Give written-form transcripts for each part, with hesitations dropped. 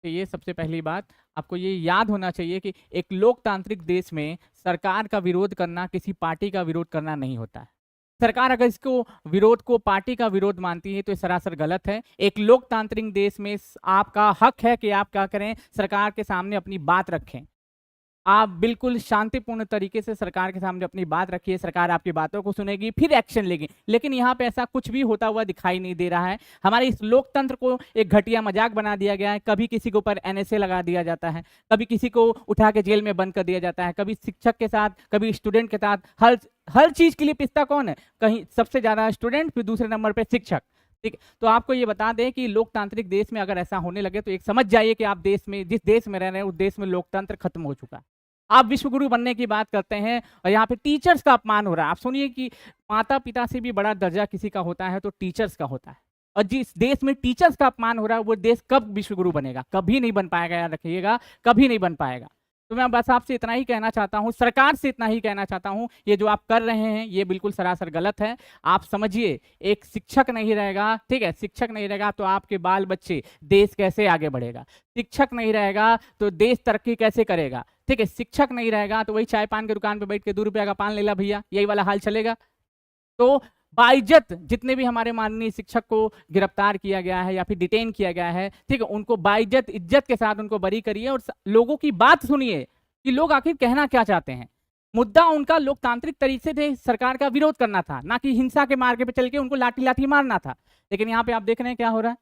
तो ये सबसे पहली बात आपको ये याद होना चाहिए कि एक लोकतांत्रिक देश में सरकार का विरोध करना किसी पार्टी का विरोध करना नहीं होता है। सरकार अगर इसको विरोध को पार्टी का विरोध मानती है तो ये सरासर गलत है। एक लोकतांत्रिक देश में आपका हक है कि आप क्या करें, सरकार के सामने अपनी बात रखें। आप बिल्कुल शांतिपूर्ण तरीके से सरकार के सामने अपनी बात रखिए, सरकार आपकी बातों को सुनेगी, फिर एक्शन लेगी। लेकिन यहाँ पे ऐसा कुछ भी होता हुआ दिखाई नहीं दे रहा है। हमारे इस लोकतंत्र को एक घटिया मजाक बना दिया गया है। कभी किसी के ऊपर एनएसए लगा दिया जाता है, कभी किसी को उठा के जेल में बंद कर दिया जाता है, कभी शिक्षक के साथ, कभी स्टूडेंट के साथ। हर चीज के लिए पिसता कौन है? कहीं सबसे ज्यादा स्टूडेंट, फिर दूसरे नंबर पे शिक्षक। ठीक, तो आपको ये बता दें कि लोकतांत्रिक देश में अगर ऐसा होने लगे तो एक समझ जाइए कि आप देश में, जिस देश में रह रहे हैं उस देश में लोकतंत्र खत्म हो चुका है। आप विश्वगुरु बनने की बात करते हैं और यहाँ पे टीचर्स का अपमान हो रहा है। आप सुनिए कि माता पिता से भी बड़ा दर्जा किसी का होता है तो टीचर्स का होता है। और जिस देश में टीचर्स का अपमान हो रहा है वो देश कब विश्वगुरु बनेगा? कभी नहीं बन पाएगा, याद रखिएगा, कभी नहीं बन पाएगा। तो मैं बस आपसे इतना ही कहना चाहता हूँ, सरकार से इतना ही कहना चाहता हूँ, ये जो आप कर रहे हैं ये बिल्कुल सरासर गलत है। आप समझिए, एक शिक्षक नहीं रहेगा, ठीक है, शिक्षक नहीं रहेगा तो आपके बाल बच्चे, देश कैसे आगे बढ़ेगा? शिक्षक नहीं रहेगा तो देश तरक्की कैसे करेगा? ठीक है, शिक्षक नहीं रहेगा तो वही चाय पान की दुकान पे बैठ के 2 रुपया का पान ले ला भैया, यही वाला हाल चलेगा। तो बाइज्जत जितने भी हमारे माननीय शिक्षक को गिरफ्तार किया गया है या फिर डिटेन किया गया है, ठीक है, उनको बाइज्जत इज्जत के साथ उनको बरी करिए और लोगों की बात सुनिए कि लोग आखिर कहना क्या चाहते हैं। मुद्दा उनका लोकतांत्रिक तरीके से सरकार का विरोध करना था, ना कि हिंसा के मार्ग पे चल के उनको लाठी लाठी मारना था। लेकिन यहाँ पे आप देख रहे हैं क्या हो रहा है।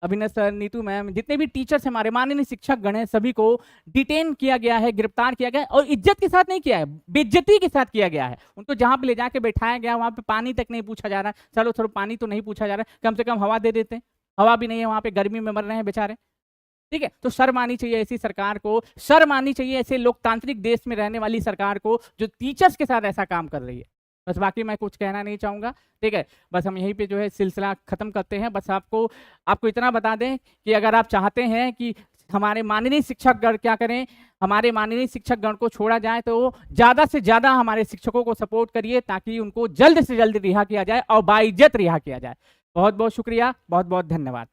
अभिनव सर, नीतू मैम, जितने भी टीचर्स हमारे माननीय शिक्षक गण हैं, सभी को डिटेन किया गया है, गिरफ्तार किया गया है और इज्जत के साथ नहीं किया है, बेइज्जती के साथ किया गया है। उनको जहां पे ले जाके बैठाया गया वहां पे पानी तक नहीं पूछा जा रहा है। चलो चलो, पानी तो नहीं पूछा जा रहा है, कम से कम हवा दे देते हैं। हवा भी नहीं है, वहां पे गर्मी में मर रहे हैं बेचारे। ठीक है, तो शर्म आनी चाहिए ऐसी सरकार को, शर्म आनी चाहिए ऐसे लोकतांत्रिक देश में रहने वाली सरकार को जो टीचर्स के साथ ऐसा काम कर रही है। बस बाकी मैं कुछ कहना नहीं चाहूँगा। ठीक है, बस हम यहीं पे जो है सिलसिला ख़त्म करते हैं। बस आपको इतना बता दें कि अगर आप चाहते हैं कि हमारे माननीय शिक्षकगण क्या करें, हमारे माननीय शिक्षकगण को छोड़ा जाए तो ज़्यादा से ज़्यादा हमारे शिक्षकों को सपोर्ट करिए ताकि उनको जल्द से जल्द रिहा किया जाए और बाइज्जत रिहा किया जाए। बहुत बहुत शुक्रिया, बहुत बहुत धन्यवाद।